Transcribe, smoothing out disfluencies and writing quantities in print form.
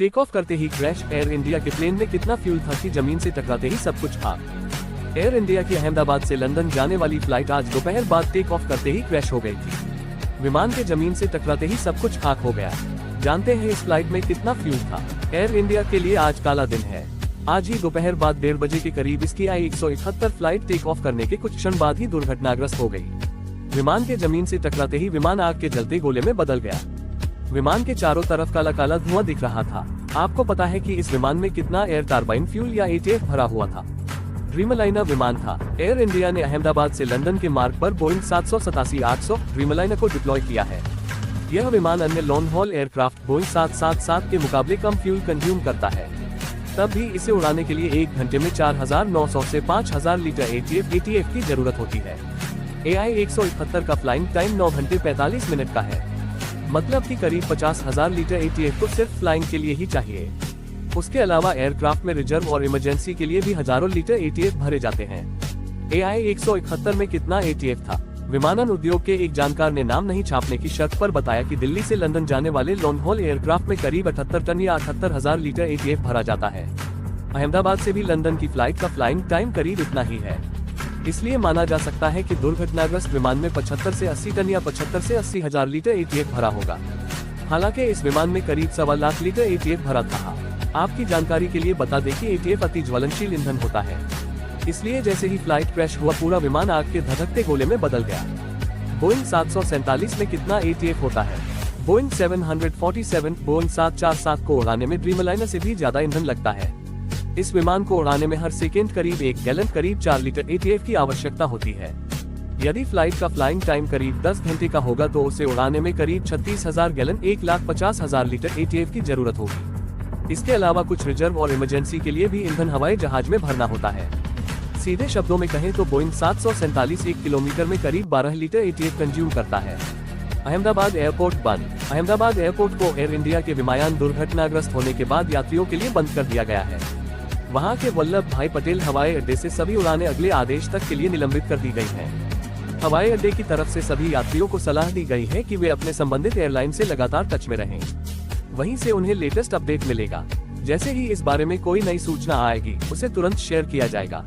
Take off करते ही crash. Air India के plane में कितना फ्यूल था कि जमीन से टकराते ही सब कुछ खाक। एयर इंडिया की अहमदाबाद से लंदन जाने वाली फ्लाइट आज दोपहर बाद टेक ऑफ करते ही क्रैश हो गई थी। विमान के जमीन से टकराते ही सब कुछ खाक हो गया। जानते हैं इस फ्लाइट में कितना फ्यूल था। एयर इंडिया के लिए आज काला दिन है। आज ही दोपहर बाद 1:30 बजे के करीब इसकी I-171 फ्लाइट टेक ऑफ करने के कुछ क्षण बाद ही दुर्घटनाग्रस्त हो गई। विमान के जमीन से टकराते ही विमान आग के जलते गोले में बदल गया। विमान के चारों तरफ काला काला धुआं दिख रहा था। आपको पता है कि इस विमान में कितना एयर टरबाइन फ्यूल या ATF भरा हुआ था? ड्रीमलाइनर विमान था। एयर इंडिया ने अहमदाबाद से लंदन के मार्ग पर बोइंग 787-800 ड्रीमलाइनर को डिप्लॉय किया है। यह विमान अन्य लॉन्ग हॉल एयरक्राफ्ट बोइंग 777 के मुकाबले कम फ्यूल कंज्यूम करता है। तब भी इसे उड़ाने के लिए 1 घंटे में 4,900 से 5,000 लीटर ATF की जरूरत होती है। AI-171 का फ्लाइंग टाइम 9 घंटे 45 मिनट का है। मतलब कि करीब 50,000 लीटर ATF को सिर्फ फ्लाइंग के लिए ही चाहिए। उसके अलावा एयरक्राफ्ट में रिजर्व और इमरजेंसी के लिए भी हजारों लीटर ATF भरे जाते हैं। AI-171 में कितना ATF था? विमानन उद्योग के एक जानकार ने नाम नहीं छापने की शर्त पर बताया कि दिल्ली से लंदन जाने वाले लॉन्ग हॉल एयरक्राफ्ट में करीब 78 टन या 78,000 लीटर ATF भरा जाता है। अहमदाबाद से भी लंदन की फ्लाइट का फ्लाइंग टाइम करीब इतना ही है। इसलिए माना जा सकता है कि दुर्घटनाग्रस्त विमान में 75 से 80 टन या 75 से 80,000 लीटर ATF भरा होगा। हालांकि इस विमान में करीब 1.25 लाख लीटर ATF भरा था। आपकी जानकारी के लिए बता दें कि ATF अति ज्वलनशील ईंधन होता है। इसलिए जैसे ही फ्लाइट क्रैश हुआ पूरा विमान आग के धधकते गोले में बदल गया। बोइंग 747 में कितना ATF होता है? बोइंग 747 बोइंग 747 को उड़ाने में ड्रीमलाइनर से भी ज्यादा ईंधन लगता है। इस विमान को उड़ाने में हर सेकेंड करीब 1 गैलन करीब 4 लीटर ATF की आवश्यकता होती है। यदि फ्लाइट का फ्लाइंग टाइम करीब 10 घंटे का होगा तो उसे उड़ाने में करीब 36,000 गैलन 1,50,000 लीटर ATF की जरूरत होगी। इसके अलावा कुछ रिजर्व और इमरजेंसी के लिए भी ईंधन हवाई जहाज में भरना होता है। सीधे शब्दों में कहें तो बोइंग 747 1 किलोमीटर में करीब 12 लीटर ATF कंज्यूम करता है। अहमदाबाद एयरपोर्ट बंद। अहमदाबाद एयरपोर्ट को एयर इंडिया के विमान दुर्घटनाग्रस्त होने के बाद यात्रियों के लिए बंद कर दिया गया है। वहां के वल्लभ भाई पटेल हवाई अड्डे से सभी उड़ानें अगले आदेश तक के लिए निलंबित कर दी गई हैं। हवाई अड्डे की तरफ से सभी यात्रियों को सलाह दी गई है कि वे अपने संबंधित एयरलाइन से लगातार टच में रहें। वहीं से उन्हें लेटेस्ट अपडेट मिलेगा। जैसे ही इस बारे में कोई नई सूचना आएगी उसे तुरंत शेयर किया जाएगा।